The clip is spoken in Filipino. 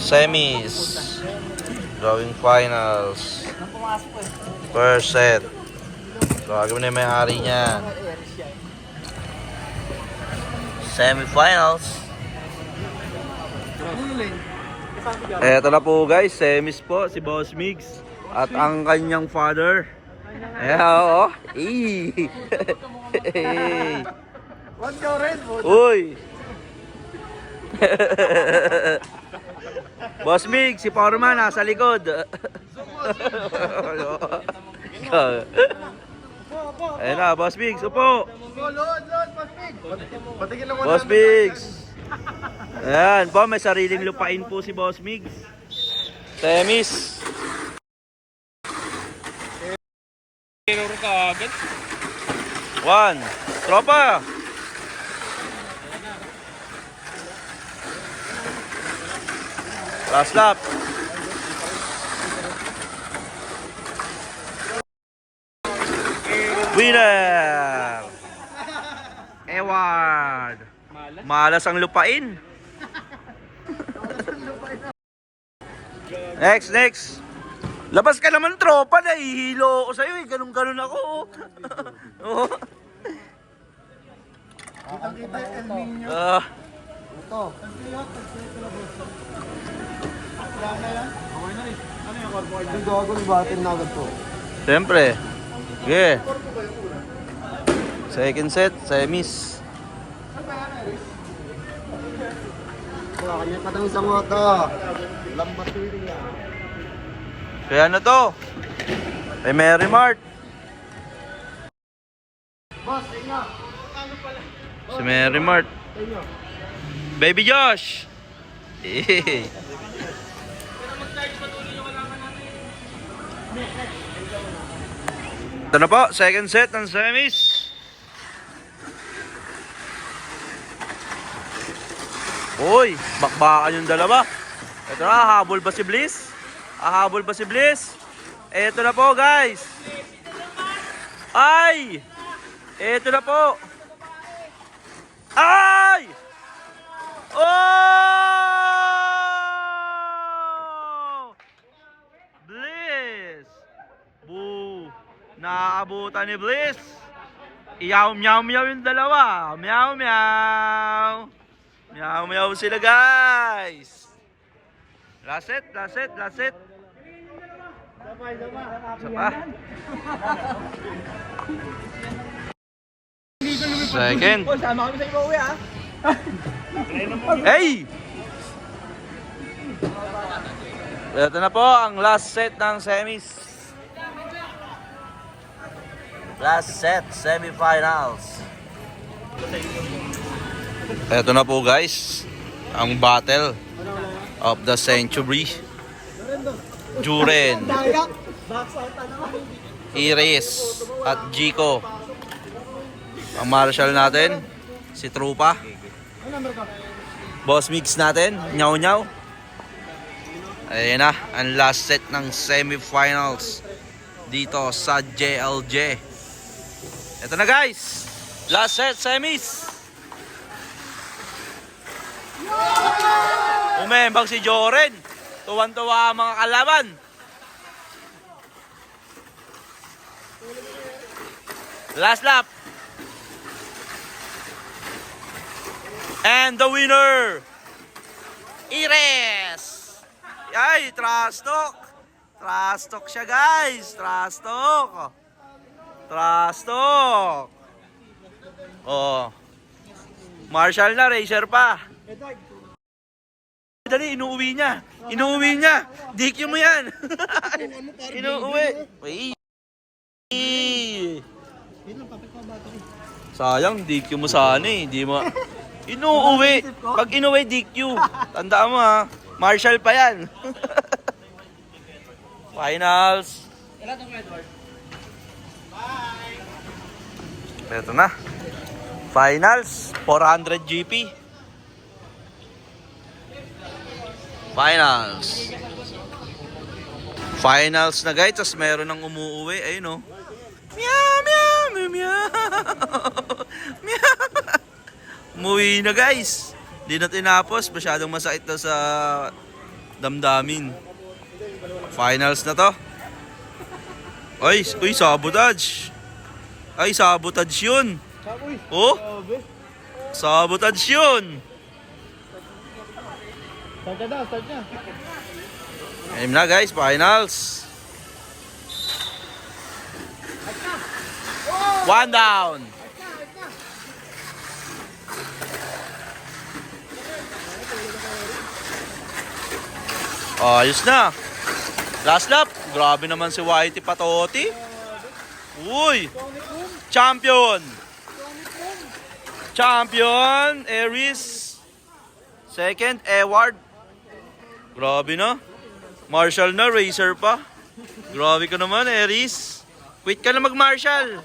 Semis. Drawing finals. First set. So, agad na yung may-ari niya. Semi-finals. Eto na po guys, semis po si Boss Migs at ang kanyang father. Ayan o. Uy. Boss Migs, si Foreman nasa likod. Ayan na, Boss Migs, upo. Boss Migs. Ayan po, may sariling lupain po si Boss Migs. Semis. One. Tropa. Last lap. Winner. Eward. Malas ang lupain. Next. Labas ka naman, tropa. Nahihilo ako sa'yo eh. Ganun ako. Oh. Kita yung El Nino. Ito. Ano yung korpo? Hindi gagawin batin na agad to. Siyempre. Okay. Second set, semis. Wala kanya katang isang mata. Lambat yun yan. Kaya na to. Kay Mary Mart. Boss, inyo. Si Mary Mart. Baby Josh. Ito na po, second set ng semis. Uy, bakbakan yung dalawa. Ito na, habol ba si Bliss? Hahabol ba si Bliss? Ito na po, guys. Ay! Ito na po. Ay! Oh! Bliss! Boo! Naaabutan ni Bliss. Iyaw, meow, meow yung dalawa. Meow, meow. Meow, meow sila, guys. Last set. Sapa. Second. Sama kami sa iba uwi ha. Hey! Ito na po ang last set ng semis. Last set, semifinals. Ito na po guys, ang battle of the century. Juren, Iris at Jico. Ang marshal natin, si Trupa. Boss Migs natin, Nyaw Nyaw. Ayan na, ang last set ng semifinals dito sa JLJ. Ito na guys, last set, semis. Umembang si Joren. Tuwan-tuwa ang mga kalaban. Last lap. And the winner, Iris. Ay, trash talk. Trash talk siya guys. Trash talk. Trash talk. Oh. Marshall na, racer pa. Dali, inuuwi niya. Inuuwi niya. DQ mo yan. Inuuwi. Wait. Sayang, DQ mo sana eh. Di mo. Inuuwi. Pag inuwi, DQ. Tandaan mo ha. Marshall pa yan. Finals. Ito na. Finals. 400 GP. Finals. Finals na guys, tapos meron ng umuuwi. Ayun o. Meow, meow, meow, meow. Meow. Umuwi na guys. Hindi na tinapos. Masyadong masakit na sa damdamin. Finals na to. Ay, uy, sabotage. Ay, sabotage yun. Oh, sabotage yun. Start na. Game na guys, finals. 1 down. Ayos na. Last lap. Grabe naman si Whitey Patoti. Uy. Champion. Champion. Aries. Second, Eward. Grabe na. Marshall na, racer pa. Grabe ka naman, Aries. Quit ka na mag-Marshall.